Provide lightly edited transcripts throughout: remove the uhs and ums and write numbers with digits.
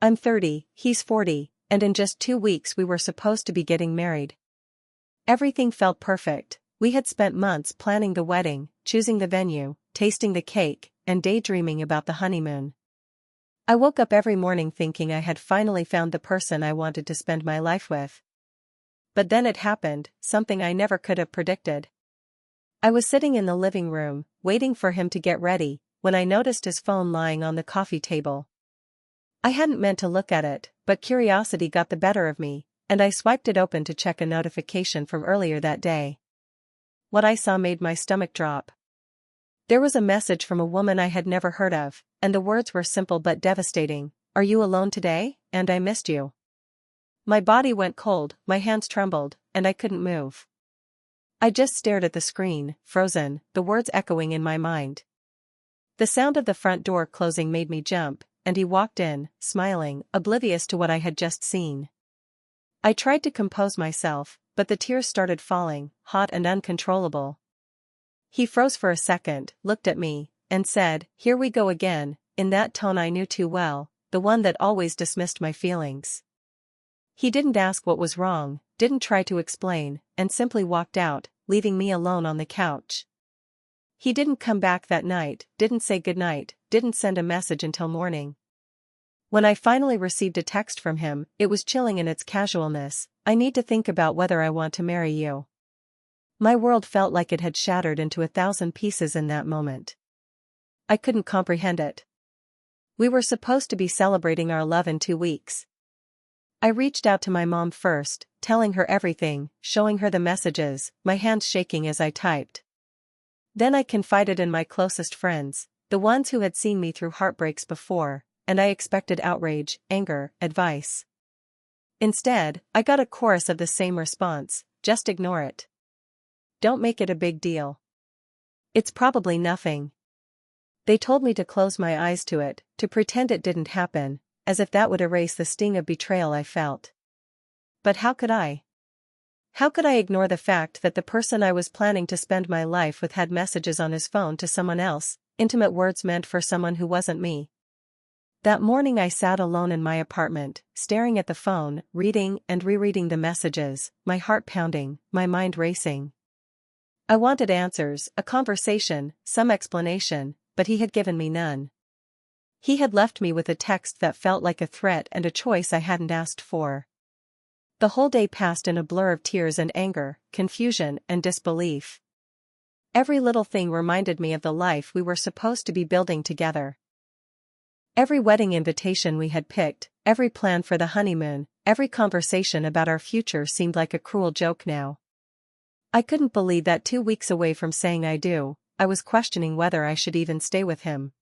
I'm 30, he's 40, and in just 2 weeks we were supposed to be getting married. Everything felt perfect. We had spent months planning the wedding, choosing the venue, tasting the cake, and daydreaming about the honeymoon. I woke up every morning thinking I had finally found the person I wanted to spend my life with. But then it happened, something I never could have predicted. I was sitting in the living room, waiting for him to get ready, when I noticed his phone lying on the coffee table. I hadn't meant to look at it, but curiosity got the better of me, and I swiped it open to check a notification from earlier that day. What I saw made my stomach drop. There was a message from a woman I had never heard of, and the words were simple but devastating. "Are you alone today? And I missed you." My body went cold, my hands trembled, and I couldn't move. I just stared at the screen, frozen, the words echoing in my mind. The sound of the front door closing made me jump, and he walked in, smiling, oblivious to what I had just seen. I tried to compose myself, but the tears started falling, hot and uncontrollable. He froze for a second, looked at me, and said, "Here we go again," in that tone I knew too well, the one that always dismissed my feelings. He didn't ask what was wrong, didn't try to explain, and simply walked out, leaving me alone on the couch. He didn't come back that night, didn't say goodnight, didn't send a message until morning. When I finally received a text from him, it was chilling in its casualness. "I need to think about whether I want to marry you." My world felt like it had shattered into 1,000 pieces in that moment. I couldn't comprehend it. We were supposed to be celebrating our love in 2 weeks. I reached out to my mom first, telling her everything, showing her the messages, my hands shaking as I typed. Then I confided in my closest friends, the ones who had seen me through heartbreaks before, and I expected outrage, anger, advice. Instead, I got a chorus of the same response: "Just ignore it. Don't make it a big deal. It's probably nothing." They told me to close my eyes to it, to pretend it didn't happen, as if that would erase the sting of betrayal I felt. But how could I? How could I ignore the fact that the person I was planning to spend my life with had messages on his phone to someone else, intimate words meant for someone who wasn't me? That morning I sat alone in my apartment, staring at the phone, reading and rereading the messages, my heart pounding, my mind racing. I wanted answers, a conversation, some explanation, but he had given me none. He had left me with a text that felt like a threat and a choice I hadn't asked for. The whole day passed in a blur of tears and anger, confusion and disbelief. Every little thing reminded me of the life we were supposed to be building together. Every wedding invitation we had picked, every plan for the honeymoon, every conversation about our future seemed like a cruel joke now. I couldn't believe that 2 weeks away from saying I do, I was questioning whether I should even stay with him.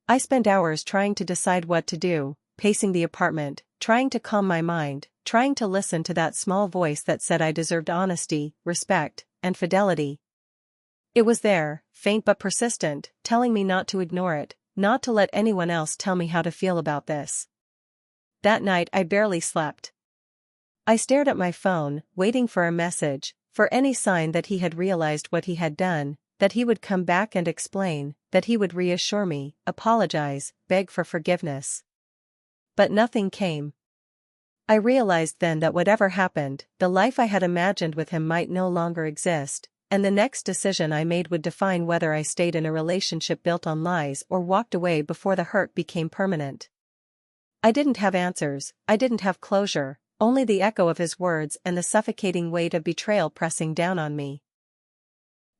I spent hours trying to decide what to do, pacing the apartment, trying to calm my mind, trying to listen to that small voice that said I deserved honesty, respect, and fidelity. It was there, faint but persistent, telling me not to ignore it, not to let anyone else tell me how to feel about this. That night I barely slept. I stared at my phone, waiting for a message, for any sign that he had realized what he had done, that he would come back and explain, that he would reassure me, apologize, beg for forgiveness. But nothing came. I realized then that whatever happened, the life I had imagined with him might no longer exist, and the next decision I made would define whether I stayed in a relationship built on lies or walked away before the hurt became permanent. I didn't have answers, I didn't have closure, only the echo of his words and the suffocating weight of betrayal pressing down on me.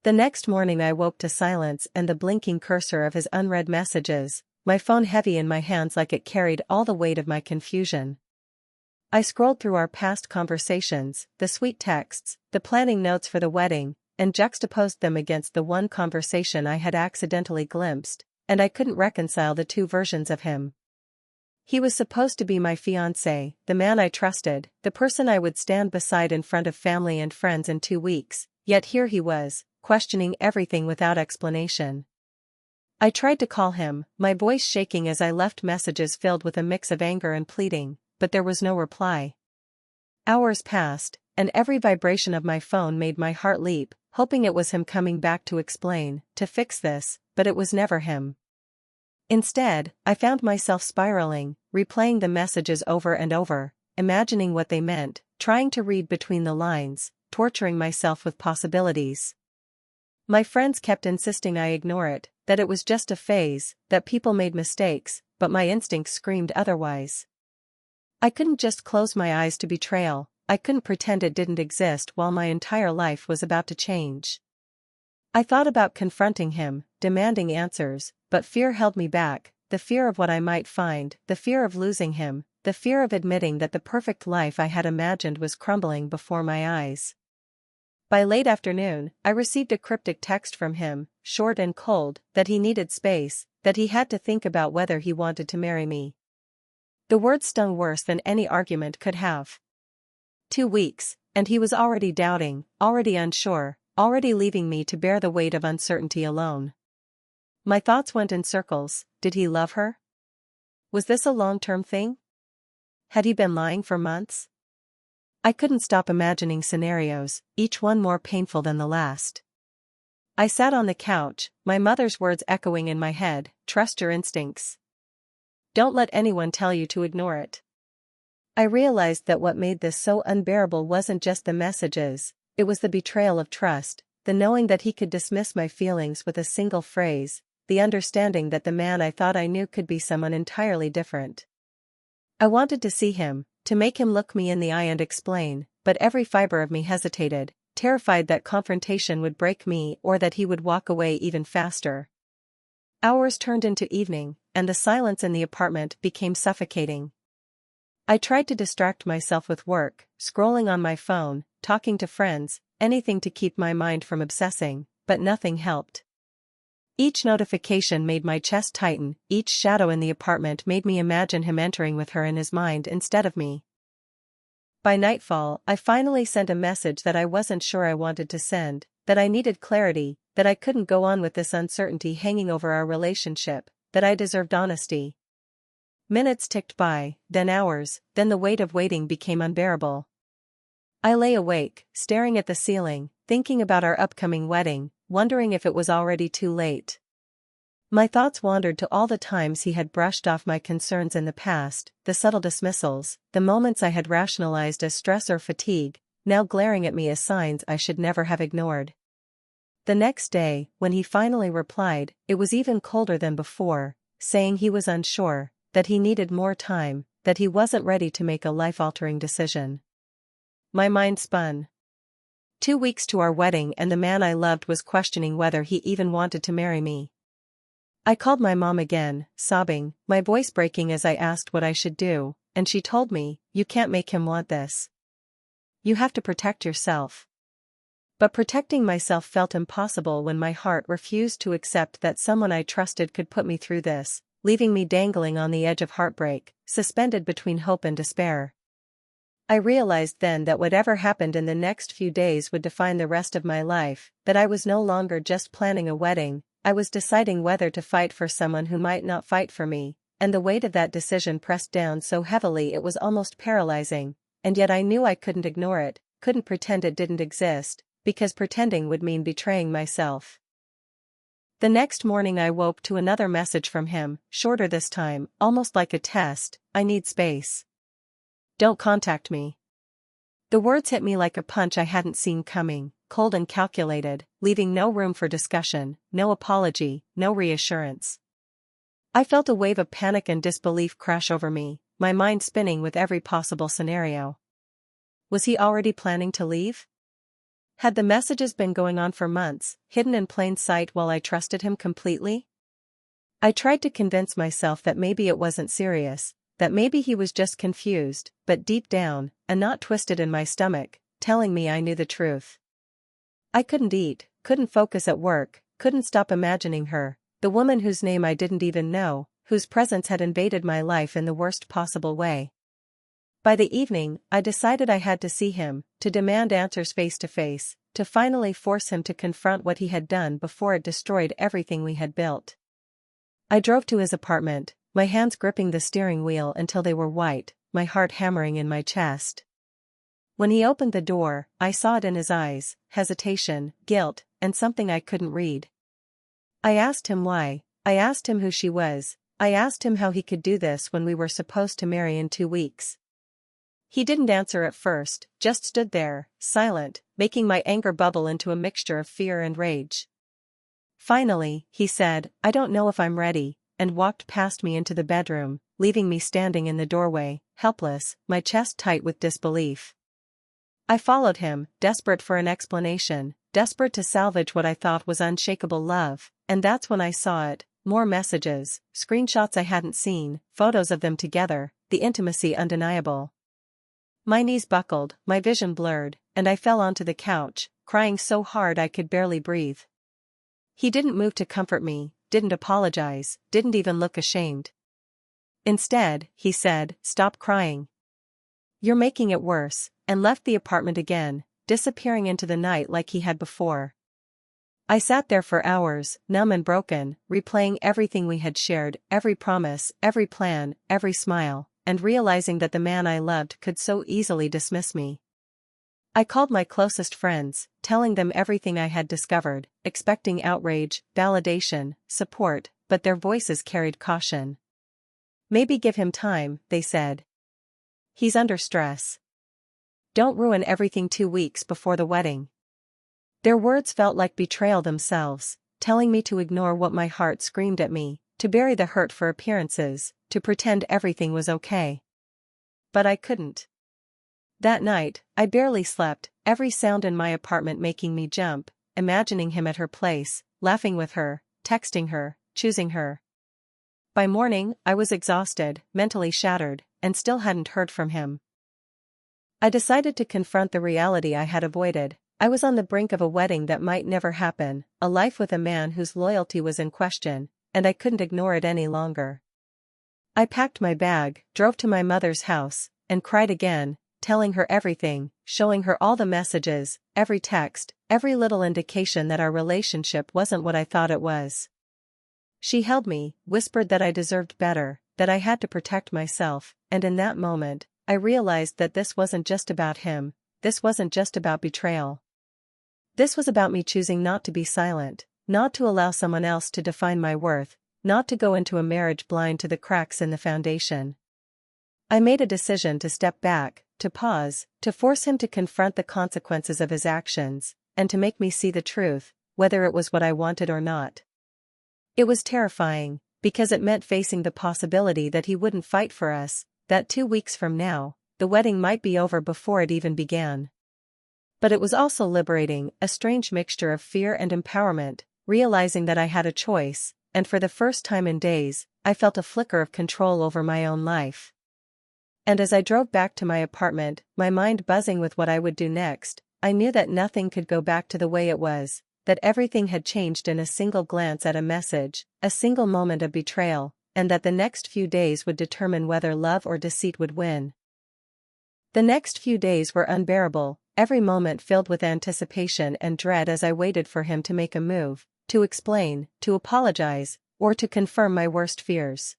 The next morning I woke to silence and the blinking cursor of his unread messages, my phone heavy in my hands like it carried all the weight of my confusion. I scrolled through our past conversations, the sweet texts, the planning notes for the wedding, and juxtaposed them against the one conversation I had accidentally glimpsed, and I couldn't reconcile the two versions of him. He was supposed to be my fiancé, the man I trusted, the person I would stand beside in front of family and friends in 2 weeks, yet here he was, questioning everything without explanation. I tried to call him, my voice shaking as I left messages filled with a mix of anger and pleading, but there was no reply. Hours passed, and every vibration of my phone made my heart leap, hoping it was him coming back to explain, to fix this, but it was never him. Instead, I found myself spiraling, replaying the messages over and over, imagining what they meant, trying to read between the lines, torturing myself with possibilities. My friends kept insisting I ignore it, that it was just a phase, that people made mistakes, but my instincts screamed otherwise. I couldn't just close my eyes to betrayal, I couldn't pretend it didn't exist while my entire life was about to change. I thought about confronting him, demanding answers, but fear held me back, the fear of what I might find, the fear of losing him, the fear of admitting that the perfect life I had imagined was crumbling before my eyes. By late afternoon, I received a cryptic text from him, short and cold, that he needed space, that he had to think about whether he wanted to marry me. The words stung worse than any argument could have. 2 weeks, and he was already doubting, already unsure, already leaving me to bear the weight of uncertainty alone. My thoughts went in circles. Did he love her? Was this a long-term thing? Had he been lying for months? I couldn't stop imagining scenarios, each one more painful than the last. I sat on the couch, my mother's words echoing in my head, "Trust your instincts. Don't let anyone tell you to ignore it." I realized that what made this so unbearable wasn't just the messages, it was the betrayal of trust, the knowing that he could dismiss my feelings with a single phrase, the understanding that the man I thought I knew could be someone entirely different. I wanted to see him, to make him look me in the eye and explain, but every fiber of me hesitated, terrified that confrontation would break me or that he would walk away even faster. Hours turned into evening, and the silence in the apartment became suffocating. I tried to distract myself with work, scrolling on my phone, talking to friends, anything to keep my mind from obsessing, but nothing helped. Each notification made my chest tighten, each shadow in the apartment made me imagine him entering with her in his mind instead of me. By nightfall, I finally sent a message that I wasn't sure I wanted to send, that I needed clarity, that I couldn't go on with this uncertainty hanging over our relationship, that I deserved honesty. Minutes ticked by, then hours, then the weight of waiting became unbearable. I lay awake, staring at the ceiling, thinking about our upcoming wedding, wondering if it was already too late. My thoughts wandered to all the times he had brushed off my concerns in the past, the subtle dismissals, the moments I had rationalized as stress or fatigue, now glaring at me as signs I should never have ignored. The next day, when he finally replied, it was even colder than before, saying he was unsure, that he needed more time, that he wasn't ready to make a life-altering decision. My mind spun. 2 weeks to our wedding and the man I loved was questioning whether he even wanted to marry me. I called my mom again, sobbing, my voice breaking as I asked what I should do, and she told me, "You can't make him want this. You have to protect yourself." But protecting myself felt impossible when my heart refused to accept that someone I trusted could put me through this, leaving me dangling on the edge of heartbreak, suspended between hope and despair. I realized then that whatever happened in the next few days would define the rest of my life, that I was no longer just planning a wedding, I was deciding whether to fight for someone who might not fight for me, and the weight of that decision pressed down so heavily it was almost paralyzing, and yet I knew I couldn't ignore it, couldn't pretend it didn't exist, because pretending would mean betraying myself. The next morning I woke to another message from him, shorter this time, almost like a test, "I need space. Don't contact me." The words hit me like a punch I hadn't seen coming, cold and calculated, leaving no room for discussion, no apology, no reassurance. I felt a wave of panic and disbelief crash over me, my mind spinning with every possible scenario. Was he already planning to leave? Had the messages been going on for months, hidden in plain sight while I trusted him completely? I tried to convince myself that maybe it wasn't serious, that maybe he was just confused, but deep down, a knot twisted in my stomach, telling me I knew the truth. I couldn't eat, couldn't focus at work, couldn't stop imagining her, the woman whose name I didn't even know, whose presence had invaded my life in the worst possible way. By the evening, I decided I had to see him, to demand answers face to face, to finally force him to confront what he had done before it destroyed everything we had built. I drove to his apartment, my hands gripping the steering wheel until they were white, my heart hammering in my chest. When he opened the door, I saw it in his eyes, hesitation, guilt, and something I couldn't read. I asked him why, I asked him who she was, I asked him how he could do this when we were supposed to marry in 2 weeks. He didn't answer at first, just stood there, silent, making my anger bubble into a mixture of fear and rage. Finally, he said, "I don't know if I'm ready," and walked past me into the bedroom, leaving me standing in the doorway, helpless, my chest tight with disbelief. I followed him, desperate for an explanation, desperate to salvage what I thought was unshakable love, and that's when I saw it: more messages, screenshots I hadn't seen, photos of them together, the intimacy undeniable. My knees buckled, my vision blurred, and I fell onto the couch, crying so hard I could barely breathe. He didn't move to comfort me, didn't apologize, didn't even look ashamed. Instead, he said, "Stop crying. You're making it worse," and left the apartment again, disappearing into the night like he had before. I sat there for hours, numb and broken, replaying everything we had shared, every promise, every plan, every smile, and realizing that the man I loved could so easily dismiss me. I called my closest friends, telling them everything I had discovered, expecting outrage, validation, support, but their voices carried caution. "Maybe give him time," they said. "He's under stress. Don't ruin everything 2 weeks before the wedding." Their words felt like betrayal themselves, telling me to ignore what my heart screamed at me, to bury the hurt for appearances, to pretend everything was okay. But I couldn't. That night, I barely slept, every sound in my apartment making me jump, imagining him at her place, laughing with her, texting her, choosing her. By morning, I was exhausted, mentally shattered, and still hadn't heard from him. I decided to confront the reality I had avoided. I was on the brink of a wedding that might never happen, a life with a man whose loyalty was in question, and I couldn't ignore it any longer. I packed my bag, drove to my mother's house, and cried again, telling her everything, showing her all the messages, every text, every little indication that our relationship wasn't what I thought it was. She held me, whispered that I deserved better, that I had to protect myself, and in that moment, I realized that this wasn't just about him, this wasn't just about betrayal. This was about me choosing not to be silent, not to allow someone else to define my worth, not to go into a marriage blind to the cracks in the foundation. I made a decision to step back, to pause, to force him to confront the consequences of his actions, and to make me see the truth, whether it was what I wanted or not. It was terrifying, because it meant facing the possibility that he wouldn't fight for us, that 2 weeks from now, the wedding might be over before it even began. But it was also liberating, a strange mixture of fear and empowerment, realizing that I had a choice, and for the first time in days, I felt a flicker of control over my own life. And as I drove back to my apartment, my mind buzzing with what I would do next, I knew that nothing could go back to the way it was, that everything had changed in a single glance at a message, a single moment of betrayal, and that the next few days would determine whether love or deceit would win. The next few days were unbearable, every moment filled with anticipation and dread as I waited for him to make a move, to explain, to apologize, or to confirm my worst fears.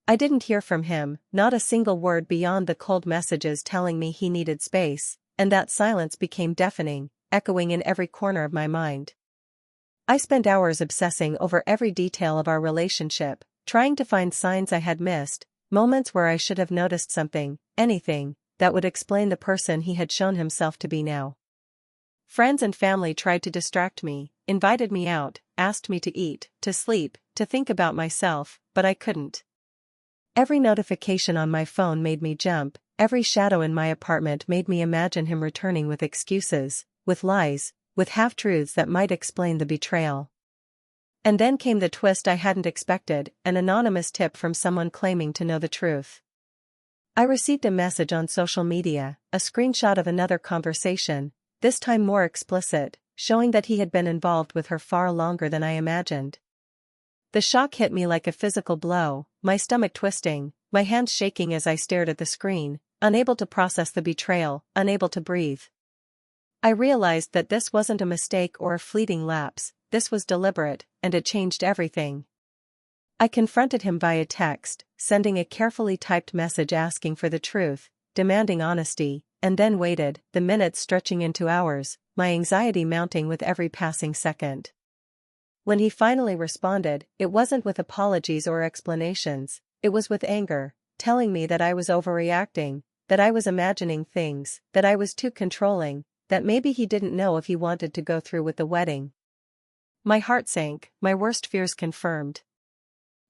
I didn't hear from him, not a single word beyond the cold messages telling me he needed space, and that silence became deafening, echoing in every corner of my mind. I spent hours obsessing over every detail of our relationship, trying to find signs I had missed, moments where I should have noticed something, anything, that would explain the person he had shown himself to be now. Friends and family tried to distract me, invited me out, asked me to eat, to sleep, to think about myself, but I couldn't. Every notification on my phone made me jump, every shadow in my apartment made me imagine him returning with excuses, with lies, with half-truths that might explain the betrayal. And then came the twist I hadn't expected, an anonymous tip from someone claiming to know the truth. I received a message on social media, a screenshot of another conversation, this time more explicit, showing that he had been involved with her far longer than I imagined. The shock hit me like a physical blow, my stomach twisting, my hands shaking as I stared at the screen, unable to process the betrayal, unable to breathe. I realized that this wasn't a mistake or a fleeting lapse, this was deliberate, and it changed everything. I confronted him via text, sending a carefully typed message asking for the truth, demanding honesty, and then waited, the minutes stretching into hours, my anxiety mounting with every passing second. When he finally responded, it wasn't with apologies or explanations, it was with anger, telling me that I was overreacting, that I was imagining things, that I was too controlling, that maybe he didn't know if he wanted to go through with the wedding. My heart sank, my worst fears confirmed.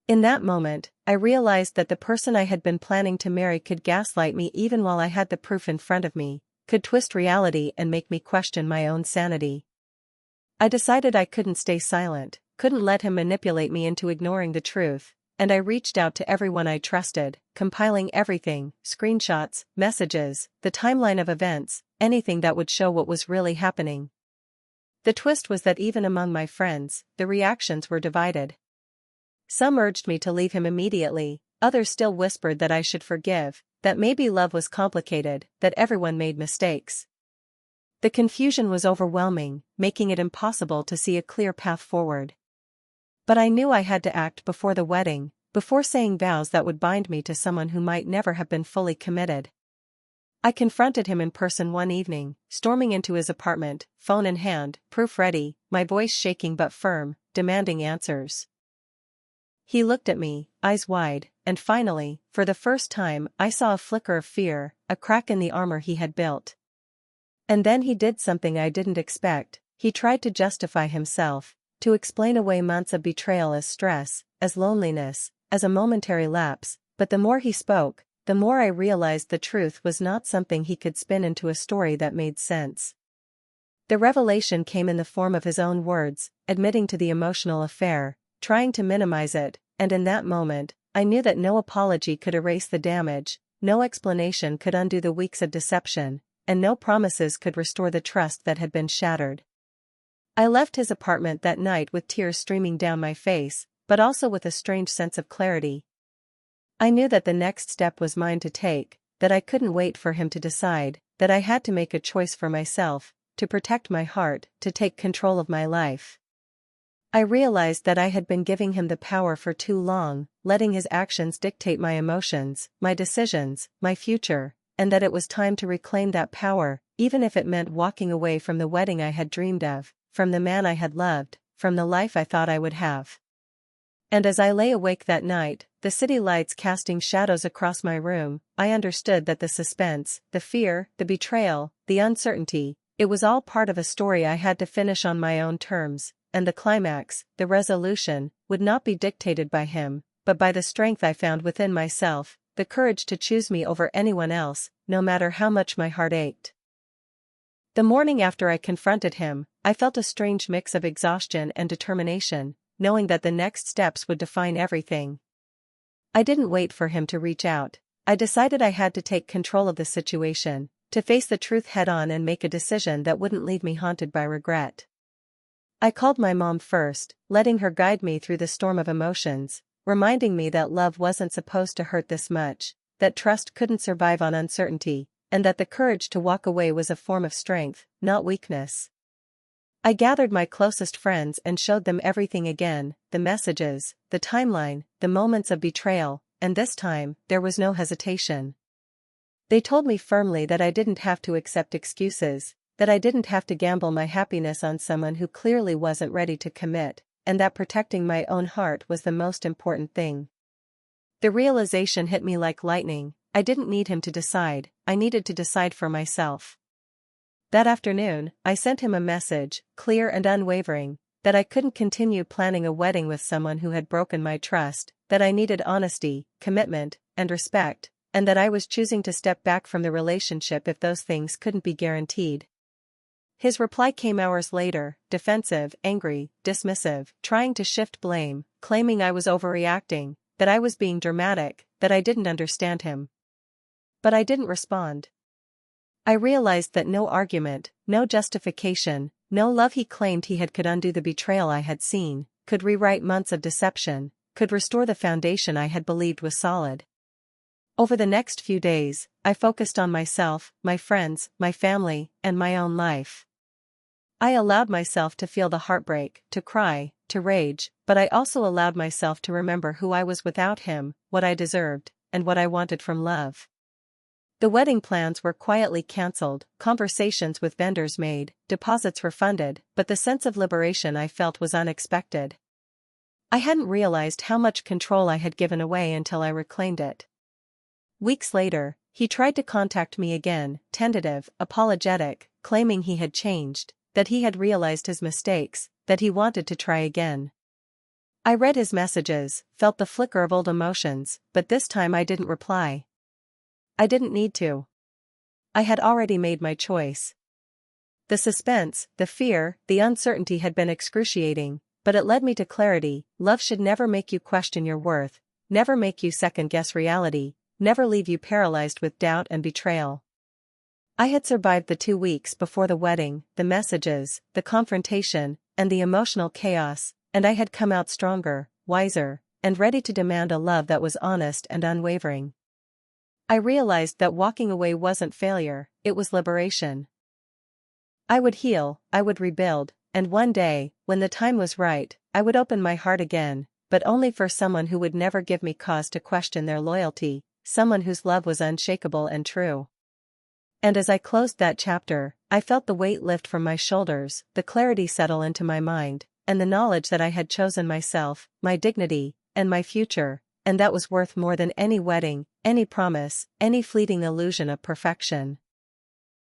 In that moment, I realized that the person I had been planning to marry could gaslight me even while I had the proof in front of me, could twist reality and make me question my own sanity. I decided I couldn't stay silent, couldn't let him manipulate me into ignoring the truth, and I reached out to everyone I trusted, compiling everything, screenshots, messages, the timeline of events, anything that would show what was really happening. The twist was that even among my friends, the reactions were divided. Some urged me to leave him immediately, others still whispered that I should forgive, that maybe love was complicated, that everyone made mistakes. The confusion was overwhelming, making it impossible to see a clear path forward. But I knew I had to act before the wedding, before saying vows that would bind me to someone who might never have been fully committed. I confronted him in person one evening, storming into his apartment, phone in hand, proof ready, my voice shaking but firm, demanding answers. He looked at me, eyes wide, and finally, for the first time, I saw a flicker of fear, a crack in the armor he had built. And then he did something I didn't expect. He tried to justify himself, to explain away months of betrayal as stress, as loneliness, as a momentary lapse, but the more he spoke, the more I realized the truth was not something he could spin into a story that made sense. The revelation came in the form of his own words, admitting to the emotional affair, trying to minimize it, and in that moment, I knew that no apology could erase the damage, no explanation could undo the weeks of deception, and no promises could restore the trust that had been shattered. I left his apartment that night with tears streaming down my face, but also with a strange sense of clarity. I knew that the next step was mine to take, that I couldn't wait for him to decide, that I had to make a choice for myself, to protect my heart, to take control of my life. I realized that I had been giving him the power for too long, letting his actions dictate my emotions, my decisions, my future, and that it was time to reclaim that power, even if it meant walking away from the wedding I had dreamed of, from the man I had loved, from the life I thought I would have. And as I lay awake that night, the city lights casting shadows across my room, I understood that the suspense, the fear, the betrayal, the uncertainty, it was all part of a story I had to finish on my own terms, and the climax, the resolution, would not be dictated by him, but by the strength I found within myself, the courage to choose me over anyone else, no matter how much my heart ached. The morning after I confronted him, I felt a strange mix of exhaustion and determination, knowing that the next steps would define everything. I didn't wait for him to reach out. I decided I had to take control of the situation, to face the truth head-on and make a decision that wouldn't leave me haunted by regret. I called my mom first, letting her guide me through the storm of emotions, reminding me that love wasn't supposed to hurt this much, that trust couldn't survive on uncertainty, and that the courage to walk away was a form of strength, not weakness. I gathered my closest friends and showed them everything again, the messages, the timeline, the moments of betrayal, and this time, there was no hesitation. They told me firmly that I didn't have to accept excuses, that I didn't have to gamble my happiness on someone who clearly wasn't ready to commit, and that protecting my own heart was the most important thing. The realization hit me like lightning. I didn't need him to decide, I needed to decide for myself. That afternoon, I sent him a message, clear and unwavering, that I couldn't continue planning a wedding with someone who had broken my trust, that I needed honesty, commitment, and respect, and that I was choosing to step back from the relationship if those things couldn't be guaranteed. His reply came hours later, defensive, angry, dismissive, trying to shift blame, claiming I was overreacting, that I was being dramatic, that I didn't understand him. But I didn't respond. I realized that no argument, no justification, no love he claimed he had could undo the betrayal I had seen, could rewrite months of deception, could restore the foundation I had believed was solid. Over the next few days, I focused on myself, my friends, my family, and my own life. I allowed myself to feel the heartbreak, to cry, to rage, but I also allowed myself to remember who I was without him, what I deserved, and what I wanted from love. The wedding plans were quietly cancelled, conversations with vendors made, deposits refunded, but the sense of liberation I felt was unexpected. I hadn't realized how much control I had given away until I reclaimed it. Weeks later, he tried to contact me again, tentative, apologetic, claiming he had changed, that he had realized his mistakes, that he wanted to try again. I read his messages, felt the flicker of old emotions, but this time I didn't reply. I didn't need to. I had already made my choice. The suspense, the fear, the uncertainty had been excruciating, but it led me to clarity. Love should never make you question your worth, never make you second-guess reality, never leave you paralyzed with doubt and betrayal. I had survived the 2 weeks before the wedding, the messages, the confrontation, and the emotional chaos, and I had come out stronger, wiser, and ready to demand a love that was honest and unwavering. I realized that walking away wasn't failure, it was liberation. I would heal, I would rebuild, and one day, when the time was right, I would open my heart again, but only for someone who would never give me cause to question their loyalty, someone whose love was unshakable and true. And as I closed that chapter, I felt the weight lift from my shoulders, the clarity settle into my mind, and the knowledge that I had chosen myself, my dignity, and my future, and that was worth more than any wedding, any promise, any fleeting illusion of perfection.